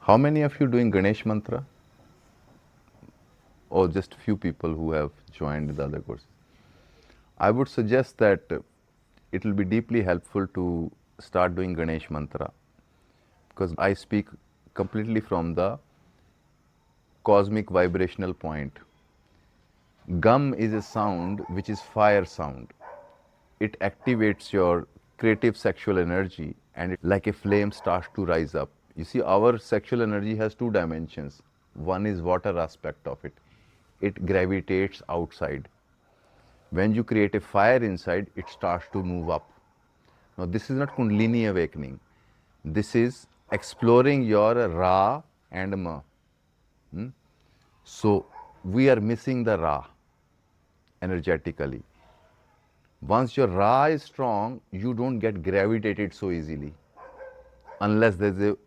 How many of you doing Ganesh mantra? Or just few people who have joined the other courses? I would suggest that it will be deeply helpful to start doing Ganesh mantra, because I speak completely from the cosmic vibrational point. Gum is a sound which is fire sound. It activates your creative sexual energy, and it, like a flame, starts to rise up. You see, our sexual energy has two dimensions. One is water aspect of it. It gravitates outside. When you create a fire inside, it starts to move up. Now, this is not Kundalini awakening. This is exploring your Ra and Ma. So, we are missing the Ra energetically. Once your Ra is strong, you don't get gravitated so easily, unless there's a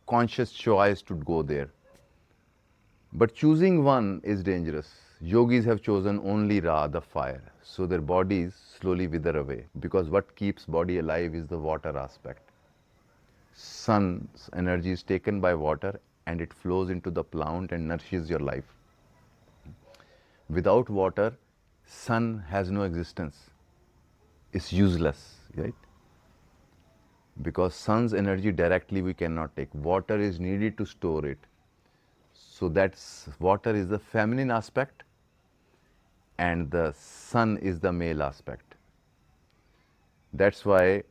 conscious choice to go there. But choosing one is dangerous. Yogis have chosen only Ra, the fire, so their bodies slowly wither away, because what keeps body alive is the water aspect. Sun's energy is taken by water and it flows into the plant and nourishes your life. Without water, sun has no existence. It's useless, right? Because sun's energy directly we cannot take. Water is needed to store it. So that's water is the feminine aspect and the sun is the male aspect. That's why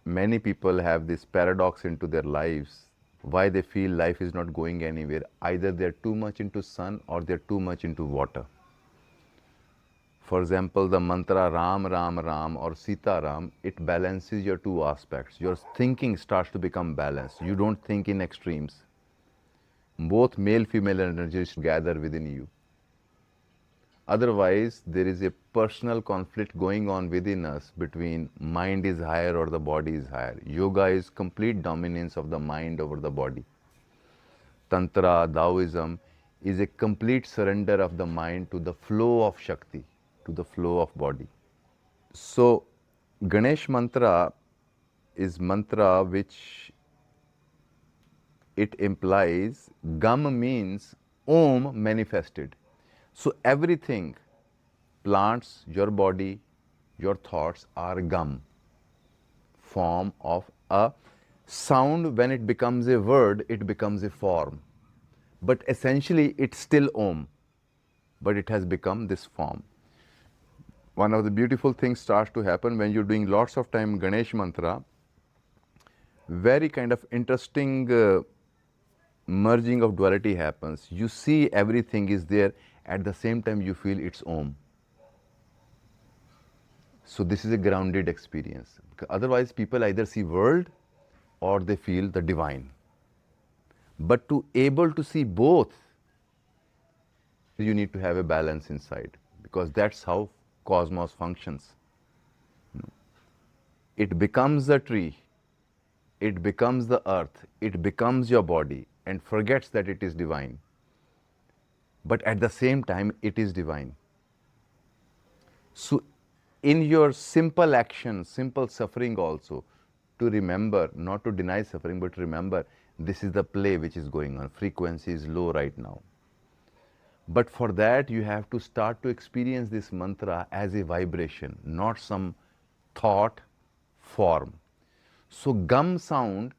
many people have this paradox into their lives, why they feel life is not going anywhere. Either they're too much into sun or they're too much into water. For example, the mantra Ram Ram Ram or Sita Ram, it balances your two aspects. Your thinking starts to become balanced. You don't think in extremes. Both male female energies gather within you. Otherwise, there is a personal conflict going on within us between mind is higher or the body is higher. Yoga is complete dominance of the mind over the body. Tantra, Taoism is a complete surrender of the mind to the flow of Shakti, to the flow of body. So, Ganesh mantra is mantra which it implies Gam means Om manifested. So everything, plants, your body, your thoughts are Gam, form of a sound. When it becomes a word, it becomes a form. But essentially, it's still Om, but it has become this form. One of the beautiful things starts to happen when you're doing lots of time Ganesh mantra. Very kind of interesting merging of duality happens. You see everything is there, at the same time you feel it's Om. So this is a grounded experience. Otherwise people either see world or they feel the divine. But to able to see both, you need to have a balance inside, because that's how cosmos functions. It becomes the tree, it becomes the earth, it becomes your body and forgets that it is divine. But at the same time, it is divine. So, in your simple action, simple suffering also, to remember, not to deny suffering, but remember this is the play which is going on. Frequency is low right now. But for that, you have to start to experience this mantra as a vibration, not some thought form. So, Gum sound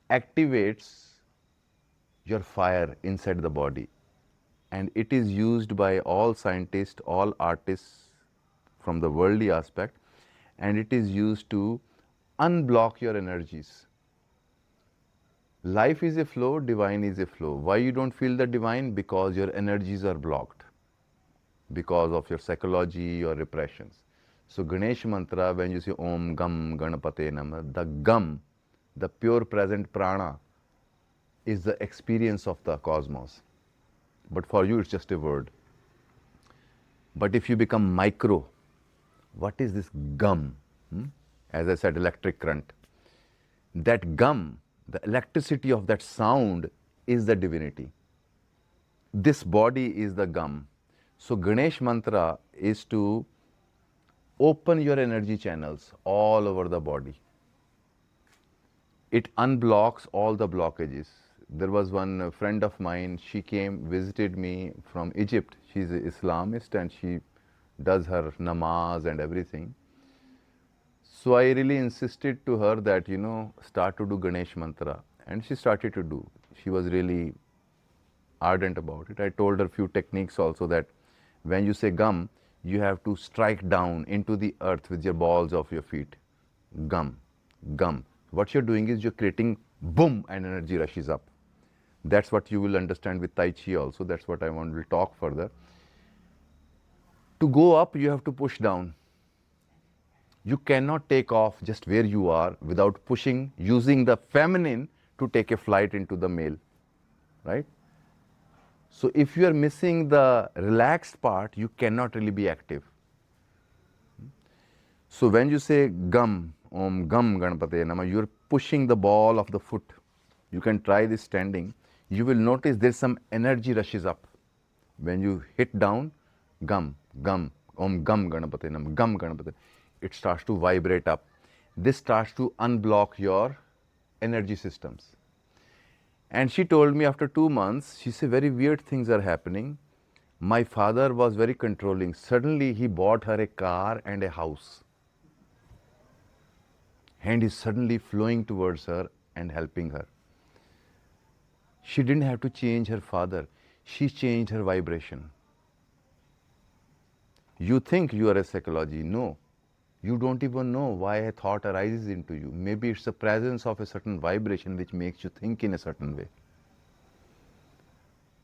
activates your fire inside the body. And it is used by all scientists, all artists from the worldly aspect, and it is used to unblock your energies. Life is a flow, divine is a flow. Why you don't feel the divine? Because your energies are blocked, because of your psychology, your repressions. So Ganesh mantra, when you say Om Gam Ganapate Namah, the Gam, the pure present prana, is the experience of the cosmos. But for you, it's just a word. But if you become micro, what is this Gum? As I said, electric current. That Gum, the electricity of that sound, is the divinity. This body is the Gum. So Ganesh mantra is to open your energy channels all over the body. It unblocks all the blockages. There was one friend of mine, she came, visited me from Egypt. She's an Islamist and she does her namaz and everything. So I really insisted to her that, start to do Ganesh mantra. And she started to do. She was really ardent about it. I told her a few techniques also, that when you say gum, you have to strike down into the earth with your balls of your feet. Gum, gum. What you're doing is you're creating boom and energy rushes up. That's what you will understand with Tai Chi also. That's what I want to talk further. To go up, you have to push down. You cannot take off just where you are without pushing, using the feminine to take a flight into the male, right? So if you are missing the relaxed part, you cannot really be active. So when you say gum, Om Gam Ganapate Nama, you're pushing the ball of the foot. You can try this standing. You will notice there's some energy rushes up. When you hit down, gum, gum, Om Gam Ganapate Nama, Gam Ganapate, it starts to vibrate up. This starts to unblock your energy systems. And she told me after 2 months, she said, very weird things are happening. My father was very controlling. Suddenly he bought her a car and a house. And is suddenly flowing towards her and helping her. She didn't have to change her father. She changed her vibration. You think you are a psychology. No. You don't even know why a thought arises into you. Maybe it's the presence of a certain vibration which makes you think in a certain way.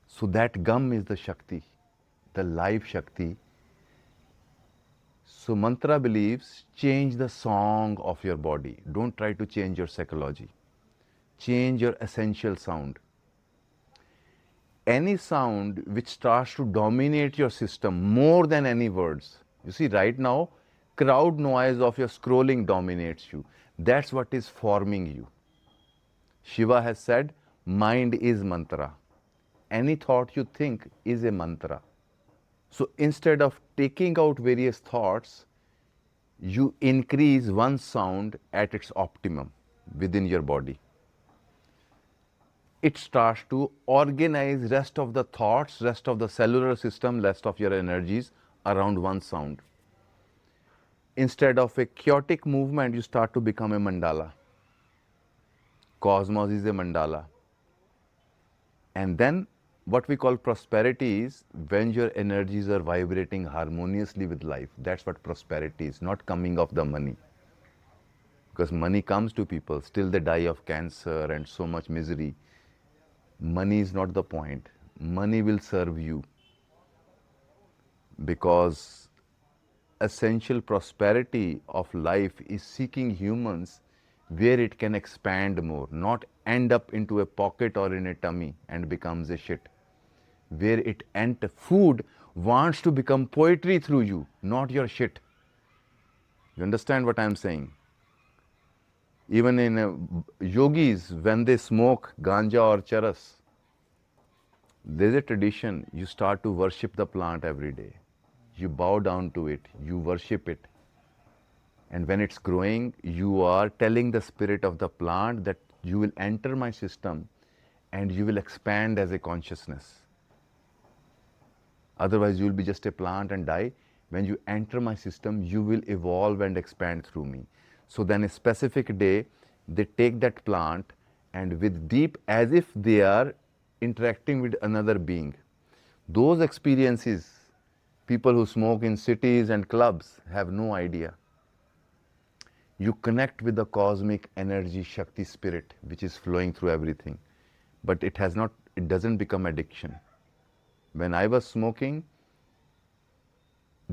So that gum is the Shakti, the life Shakti. So mantra believes, change the song of your body. Don't try to change your psychology. Change your essential sound. Any sound which starts to dominate your system more than any words. You see, right now, crowd noise of your scrolling dominates you. That's what is forming you. Shiva has said, mind is mantra. Any thought you think is a mantra. So instead of taking out various thoughts, you increase one sound at its optimum within your body. It starts to organize rest of the thoughts, rest of the cellular system, rest of your energies around one sound. Instead of a chaotic movement, you start to become a mandala. Cosmos is a mandala. And then what we call prosperity is when your energies are vibrating harmoniously with life. That's what prosperity is, not coming of the money. Because money comes to people, still they die of cancer and so much misery. Money is not the point. Money will serve you. Because essential prosperity of life is seeking humans where it can expand more, not end up into a pocket or in a tummy and becomes a shit. Where it food wants to become poetry through you, not your shit. You understand what I'm saying? Even in yogis, when they smoke ganja or charas, there's a tradition, you start to worship the plant every day. You bow down to it, you worship it. And when it's growing, you are telling the spirit of the plant that you will enter my system and you will expand as a consciousness. Otherwise, you will be just a plant and die. When you enter my system, you will evolve and expand through me. So then a specific day, they take that plant and with deep, as if they are interacting with another being. Those experiences, people who smoke in cities and clubs have no idea. You connect with the cosmic energy, Shakti spirit, which is flowing through everything. But it doesn't become addiction. When I was smoking,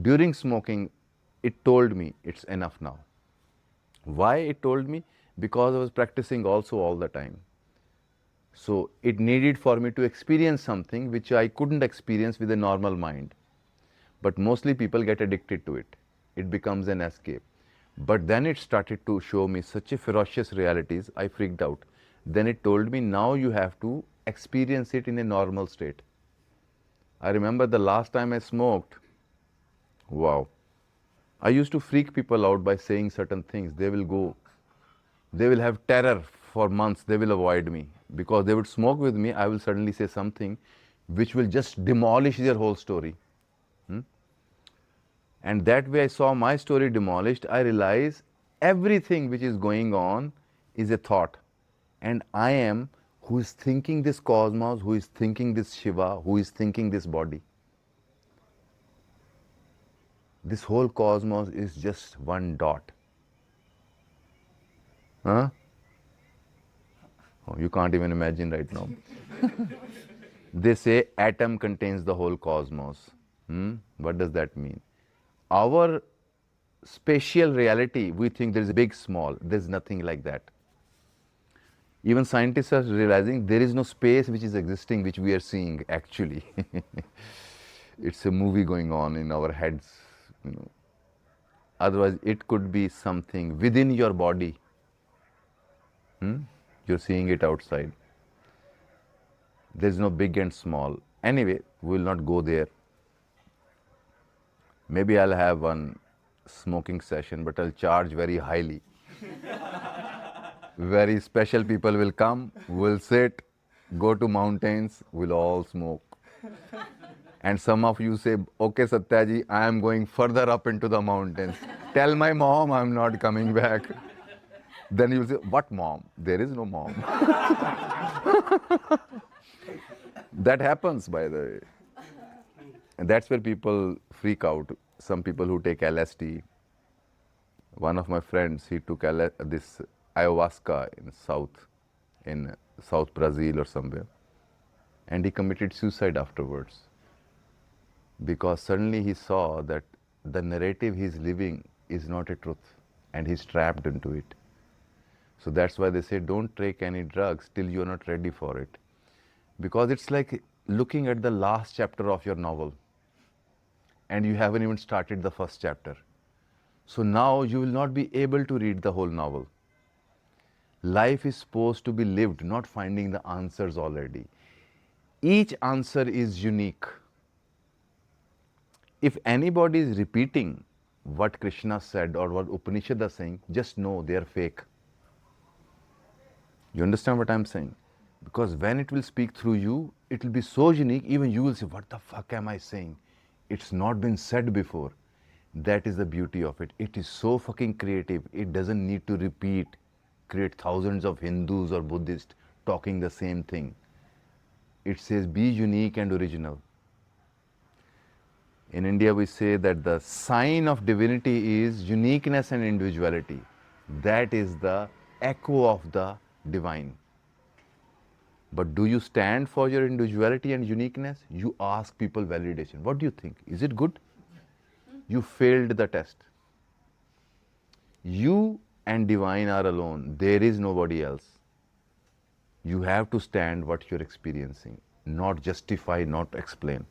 during smoking, it told me it's enough now. Why it told me? Because I was practicing also all the time. So it needed for me to experience something which I couldn't experience with a normal mind. But mostly people get addicted to it. It becomes an escape. But then it started to show me such a ferocious realities, I freaked out. Then it told me, now you have to experience it in a normal state. I remember the last time I smoked, wow. I used to freak people out by saying certain things. They will have terror, for months they will avoid me because they would smoke with me. I will suddenly say something which will just demolish their whole story. And that way I saw my story demolished. I realized everything which is going on is a thought. And I am who is thinking this cosmos, who is thinking this Shiva, who is thinking this body. This whole cosmos is just one dot. Huh? Oh, you can't even imagine right now. They say atom contains the whole cosmos. What does that mean? Our spatial reality, we think there is big, small. There's nothing like that. Even scientists are realizing there is no space which is existing, which we are seeing actually. It's a movie going on in our heads. Otherwise, it could be something within your body. You're seeing it outside. There's no big and small. Anyway, we'll not go there. Maybe I'll have one smoking session, but I'll charge very highly. Very special people will come, will sit, go to mountains, we'll all smoke. And some of you say, okay, Satya ji, I am going further up into the mountains. Tell my mom I'm not coming back. Then you'll say, what mom? There is no mom. That happens, by the way. And that's where people freak out. Some people who take LSD. One of my friends, he took this ayahuasca in South Brazil or somewhere. And he committed suicide afterwards. Because suddenly he saw that the narrative he's living is not a truth. And he's trapped into it. So that's why they say don't take any drugs till you're not ready for it. Because it's like looking at the last chapter of your novel. And you haven't even started the first chapter. So now you will not be able to read the whole novel. Life is supposed to be lived, not finding the answers already. Each answer is unique. If anybody is repeating what Krishna said or what Upanishad are saying, just know they are fake. You understand what I'm saying? Because when it will speak through you, it will be so unique, even you will say, what the fuck am I saying? It's not been said before. That is the beauty of it. It is so fucking creative. It doesn't need to create thousands of Hindus or Buddhists talking the same thing. It says be unique and original. In India, we say that the sign of divinity is uniqueness and individuality. That is the echo of the divine. But do you stand for your individuality and uniqueness? You ask people validation. What do you think? Is it good? You failed the test. You and divine are alone. There is nobody else. You have to stand what you're experiencing, not justify, not explain.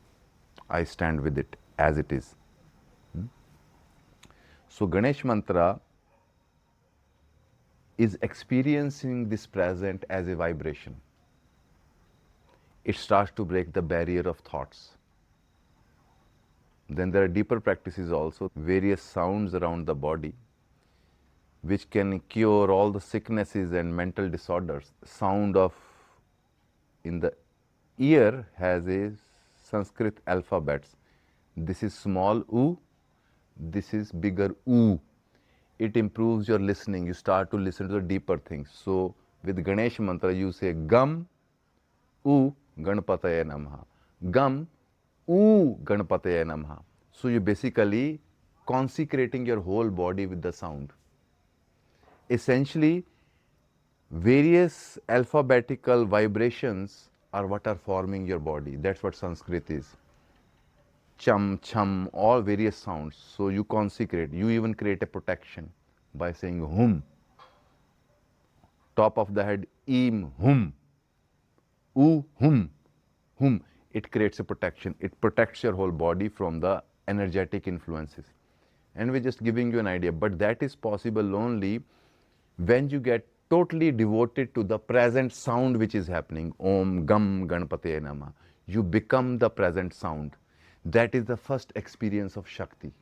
I stand with it as it is. So Ganesh mantra is experiencing this present as a vibration. It starts to break the barrier of thoughts. Then there are deeper practices also, various sounds around the body, which can cure all the sicknesses and mental disorders. Sound of in the ear has a Sanskrit alphabets. This is small u, this is bigger u. It improves your listening. You start to listen to the deeper things. So with Ganesh mantra, you say Gam U Ganpataya Namaha. Gam U Ganpataya Namaha. So you're basically consecrating your whole body with the sound. Essentially, various alphabetical vibrations are what are forming your body. That's what Sanskrit is. Cham, cham, all various sounds. So you consecrate. You even create a protection by saying hum. Top of the head, im, hum. U, hum, hum. It creates a protection. It protects your whole body from the energetic influences. And we're just giving you an idea. But that is possible only when you get totally devoted to the present sound which is happening. Om, Gam, Ganpate Nama. You become the present sound. That is the first experience of Shakti.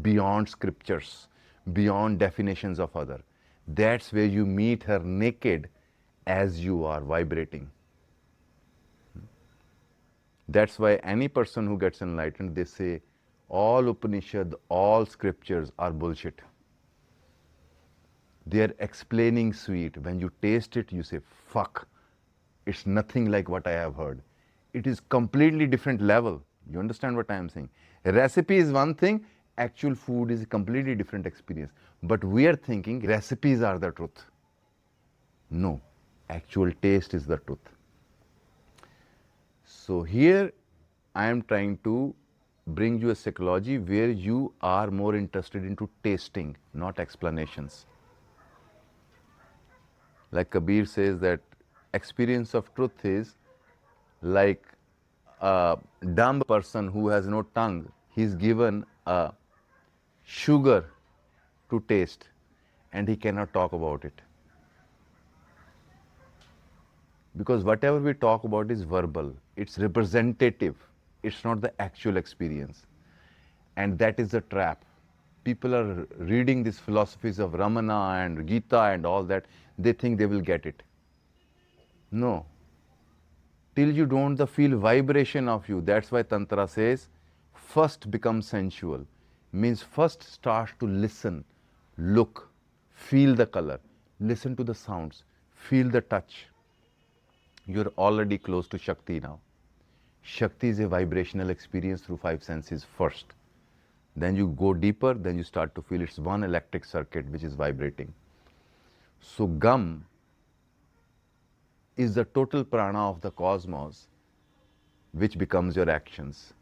Beyond scriptures, beyond definitions of other. That's where you meet her naked as you are vibrating. That's why any person who gets enlightened, they say all Upanishad, all scriptures are bullshit. They are explaining sweet. When you taste it, you say, fuck, it's nothing like what I have heard. It is completely different level. You understand what I am saying? A recipe is one thing, actual food is a completely different experience. But we are thinking recipes are the truth. No, actual taste is the truth. So here I am trying to bring you a psychology where you are more interested into tasting, not explanations. Like Kabir says that experience of truth is like a dumb person who has no tongue. He's given a sugar to taste and he cannot talk about it. Because whatever we talk about is verbal, it's representative, it's not the actual experience. And that is the trap. People are reading these philosophies of Ramana and Gita and all that, they think they will get it. No. Till you don't feel vibration of you. That's why Tantra says, first become sensual. Means first start to listen, look, feel the color, listen to the sounds, feel the touch. You're already close to Shakti now. Shakti is a vibrational experience through five senses first. Then you go deeper, then you start to feel it's one electric circuit which is vibrating. So Gam is the total prana of the cosmos which becomes your actions.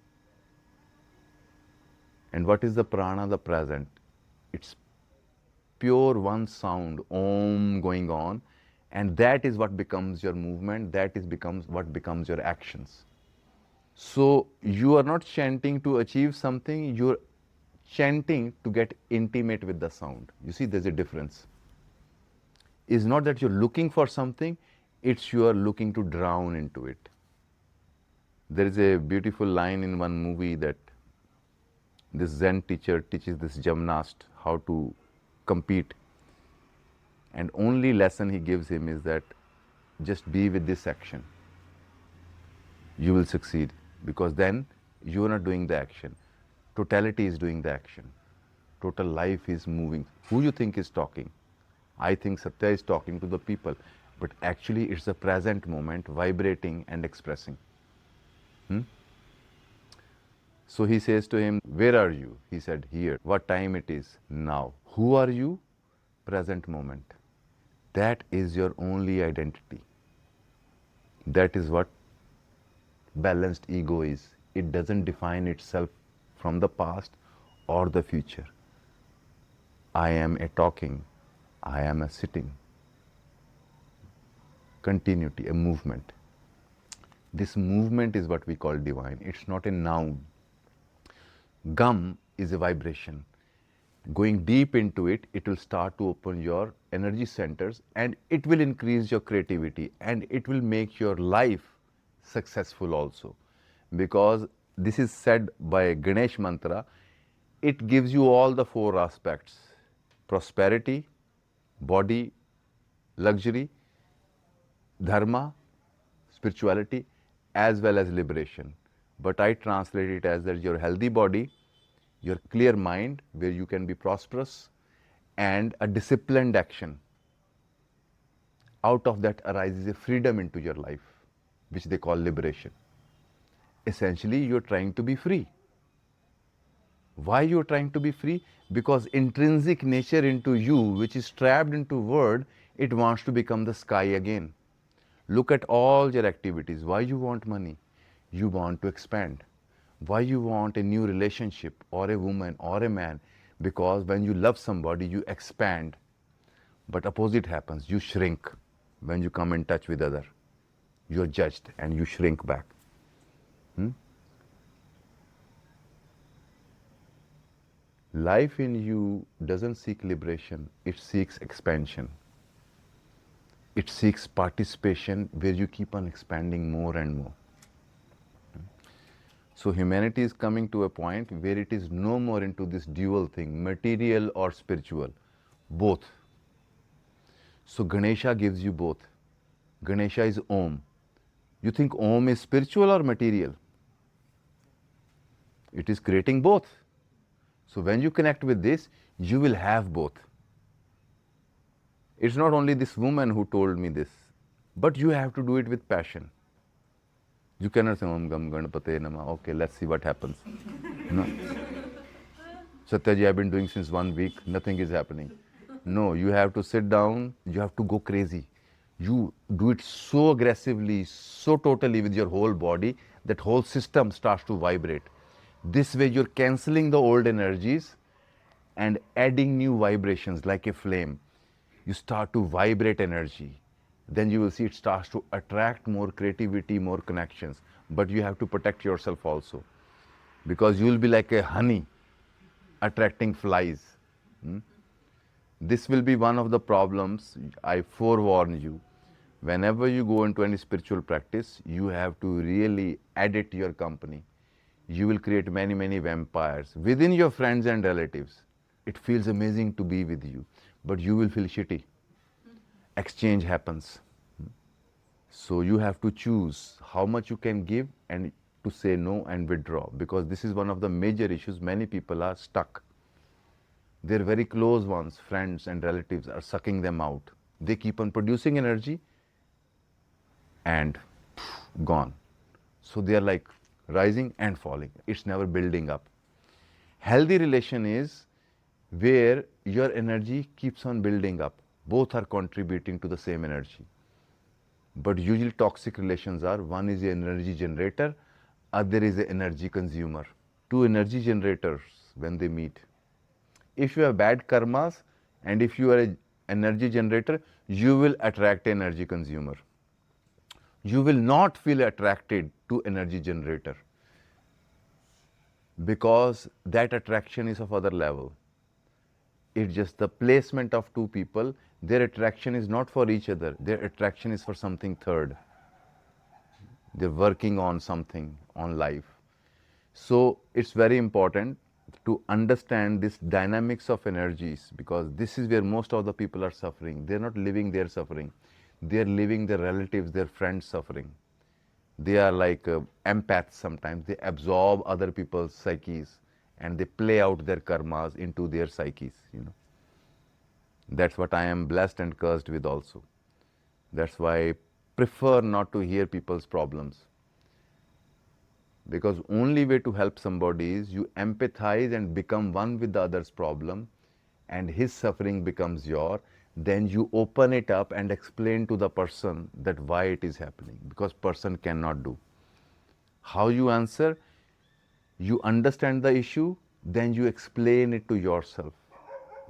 And what is the prana? The present. It's pure one sound, Om, going on, and that is what becomes your movement, that is becomes what becomes your actions. So you are not chanting to achieve something, you're chanting to get intimate with the sound. You see, there's a difference. It's not that you're looking for something, it's you are looking to drown into it. There is a beautiful line in one movie that this Zen teacher teaches this gymnast how to compete. And only lesson he gives him is that just be with this action. You will succeed, because then you are not doing the action. Totality is doing the action. Total life is moving. Who you think is talking? I think Satya is talking to the people, but actually it's the present moment vibrating and expressing. So he says to him, where are you? He said, here. What time it is? Now. Who are you? Present moment. That is your only identity. That is what balanced ego is. It doesn't define itself from the past or the future. I am a talking, I am a sitting. Continuity, a movement. This movement is what we call divine. It's not a noun. Gum is a vibration. Going deep into it, it will start to open your energy centers and it will increase your creativity and it will make your life successful also. Because this is said by Ganesh mantra, it gives you all the four aspects: prosperity, body, luxury, dharma, spirituality, as well as liberation. But I translate it as that your healthy body, your clear mind where you can be prosperous, and a disciplined action. Out of that arises a freedom into your life, which they call liberation. Essentially, you're trying to be free. Why you're trying to be free? Because intrinsic nature into you, which is trapped into word, it wants to become the sky again. Look at all your activities. Why you want money? You want to expand. Why you want a new relationship or a woman or a man? Because when you love somebody, you expand. But opposite happens, you shrink when you come in touch with other. You're judged and you shrink back. Life in you doesn't seek liberation, it seeks expansion. It seeks participation where you keep on expanding more and more. So humanity is coming to a point where it is no more into this dual thing, material or spiritual, both. So Ganesha gives you both. Ganesha is Om. You think Om is spiritual or material? It is creating both. So when you connect with this, you will have both. It's not only this woman who told me this, but you have to do it with passion. You cannot say Om Gam Ganapate Nama. Okay, let's see what happens. No. Satyaji, I've been doing since 1 week, nothing is happening. No, you have to sit down, you have to go crazy. You do it so aggressively, so totally with your whole body that whole system starts to vibrate. This way you're cancelling the old energies and adding new vibrations like a flame. You start to vibrate energy. Then you will see it starts to attract more creativity, more connections. But you have to protect yourself also, because you will be like a honey attracting flies. This will be one of the problems. I forewarn you. Whenever you go into any spiritual practice, you have to really add it to your company. You will create many, many vampires within your friends and relatives. It feels amazing to be with you, but you will feel shitty. Exchange happens. So you have to choose how much you can give and to say no and withdraw, because this is one of the major issues. Many people are stuck. Their very close ones, friends and relatives, are sucking them out. They keep on producing energy and gone. So they are like rising and falling. It's never building up. Healthy relation is where your energy keeps on building up. Both are contributing to the same energy. But usually toxic relations are, one is an energy generator, other is an energy consumer. Two energy generators, when they meet, if you have bad karmas and if you are an energy generator, you will attract an energy consumer. You will not feel attracted to energy generator, because that attraction is of other level. It's just the placement of two people. Their attraction is not for each other. Their attraction is for something third. They're working on something, on life. So it's very important to understand this dynamics of energies, because this is where most of the people are suffering. They're not living their suffering. They're living their relatives, their friends' suffering. They are like empaths sometimes. They absorb other people's psyches and they play out their karmas into their psyches, That's what I am blessed and cursed with also. That's why I prefer not to hear people's problems. Because only way to help somebody is you empathize and become one with the other's problem, and his suffering becomes your. Then you open it up and explain to the person that why it is happening, because person cannot do. How you answer? You understand the issue, then you explain it to yourself,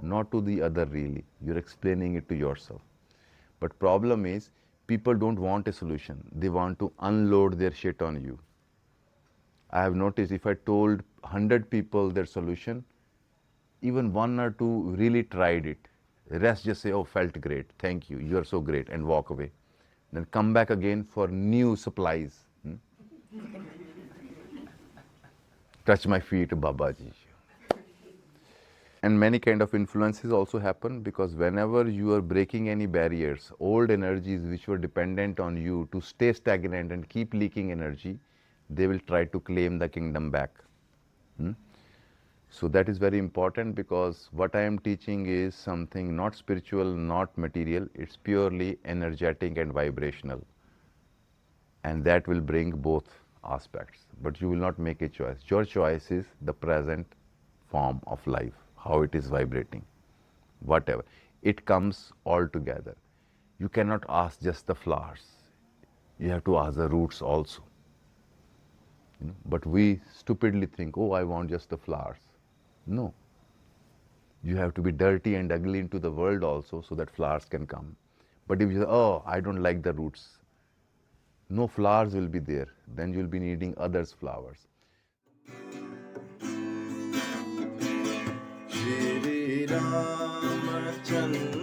not to the other really. You're explaining it to yourself. But problem is, people don't want a solution. They want to unload their shit on you. I have noticed if I told 100 people their solution, even one or two really tried it. The rest just say, oh, felt great, thank you, you are so great, and walk away. Then come back again for new supplies. Touch my feet, Babaji. And many kind of influences also happen, because whenever you are breaking any barriers, old energies which were dependent on you to stay stagnant and keep leaking energy, they will try to claim the kingdom back. So that is very important, because what I am teaching is something not spiritual, not material. It's purely energetic and vibrational. And that will bring both aspects. But you will not make a choice. Your choice is the present form of life, how it is vibrating, whatever. It comes all together. You cannot ask just the flowers. You have to ask the roots also. But we stupidly think, oh, I want just the flowers. No. You have to be dirty and ugly into the world also, so that flowers can come. But if you say, oh, I don't like the roots, no flowers will be there. Then you'll be needing others' flowers. Shri Ramachandra